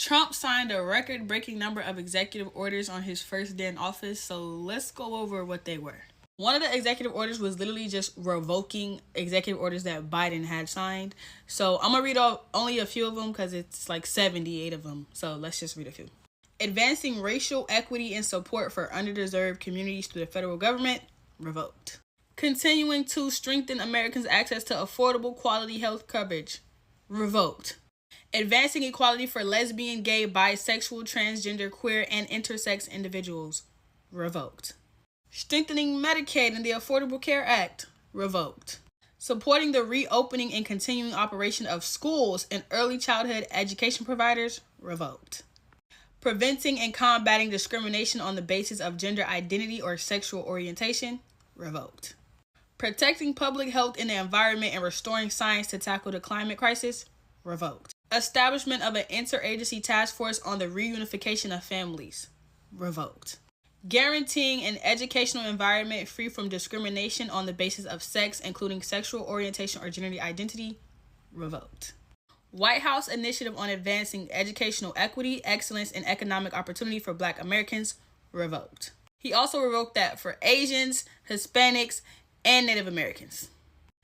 Trump signed a record-breaking number of executive orders on his first day in office, so let's go over what they were. One of the executive orders was literally just revoking executive orders that Biden had signed. So I'm going to read off only a few of them because it's like 78 of them. So let's just read a few. Advancing racial equity and support for underdeserved communities through the federal government, revoked. Continuing to strengthen Americans' access to affordable quality health coverage, revoked. Advancing equality for lesbian, gay, bisexual, transgender, queer, and intersex individuals, revoked. Strengthening Medicaid and the Affordable Care Act, revoked. Supporting the reopening and continuing operation of schools and early childhood education providers, revoked. Preventing and combating discrimination on the basis of gender identity or sexual orientation, revoked. Protecting public health and the environment and restoring science to tackle the climate crisis, revoked. Establishment of an interagency task force on the reunification of families, revoked. Guaranteeing an educational environment free from discrimination on the basis of sex, including sexual orientation or gender identity, revoked. White House initiative on advancing educational equity, excellence, and economic opportunity for Black Americans, revoked. He also revoked that for Asians, Hispanics, and Native Americans.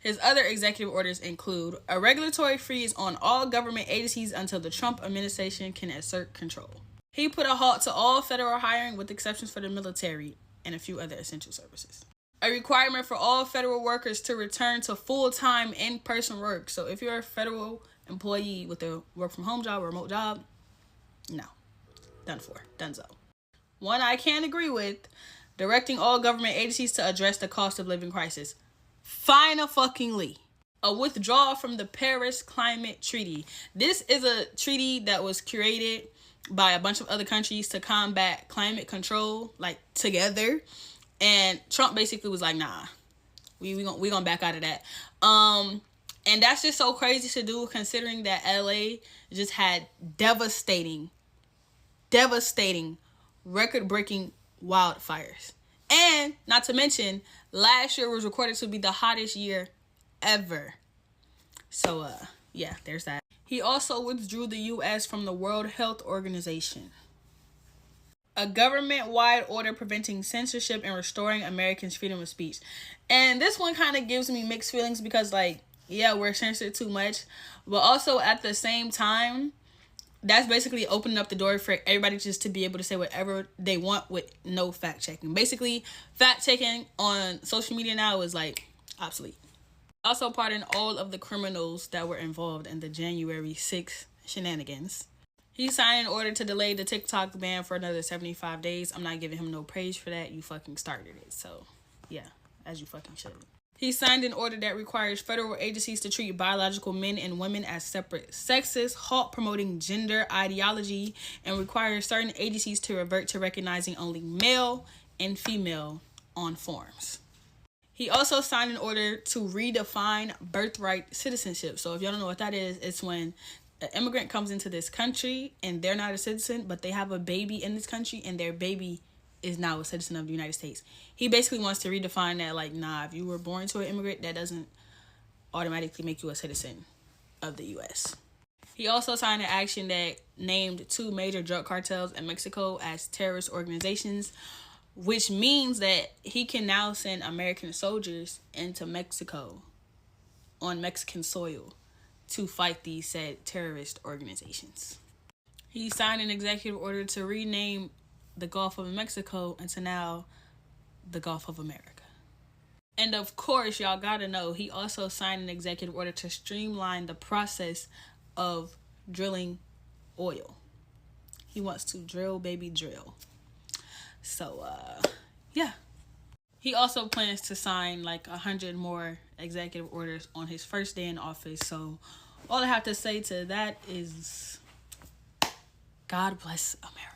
His other executive orders include a regulatory freeze on all government agencies until the Trump administration can assert control. He put a halt to all federal hiring with exceptions for the military and a few other essential services. A requirement for all federal workers to return to full-time in-person work. So if you're a federal employee with a work-from-home job or remote job, no. Done for. Donezo. One I can agree with, directing all government agencies to address the cost of living crisis. Finally, a withdrawal from the Paris Climate Treaty. This is a treaty that was created by a bunch of other countries to combat climate control, like together. And Trump basically was like, nah, we gonna back out of that. And that's just so crazy to do, considering that LA just had devastating, record-breaking wildfires. And not to mention, last year was recorded to be the hottest year ever. So, yeah, there's that. He also withdrew the U.S. from the World Health Organization. A government-wide order preventing censorship and restoring Americans' freedom of speech. And this one kind of gives me mixed feelings because, like, yeah, we're censored too much. But also, at the same time, that's basically opening up the door for everybody just to be able to say whatever they want with no fact-checking. Basically, fact-checking on social media now is, like, obsolete. Also pardoned all of the criminals that were involved in the January 6th shenanigans. He signed an order to delay the TikTok ban for another 75 days. I'm not giving him no praise for that. You fucking started it. So, yeah, as you fucking should. He signed an order that requires federal agencies to treat biological men and women as separate sexes, halt promoting gender ideology, and requires certain agencies to revert to recognizing only male and female on forms. He also signed an order to redefine birthright citizenship. So if y'all don't know what that is, it's when an immigrant comes into this country and they're not a citizen, but they have a baby in this country and their baby is now a citizen of the United States. He basically wants to redefine that, like, nah, if you were born to an immigrant, that doesn't automatically make you a citizen of the U.S. He also signed an action that named 2 major drug cartels in Mexico as terrorist organizations, which means that he can now send American soldiers into Mexico on Mexican soil to fight these said terrorist organizations. He signed an executive order to rename the Gulf of Mexico into now the Gulf of America. And of course, y'all gotta know, he also signed an executive order to streamline the process of drilling oil. He wants to drill, baby, drill. So, yeah. He also plans to sign like 100 more executive orders on his first day in office. So, all I have to say to that is, God bless America.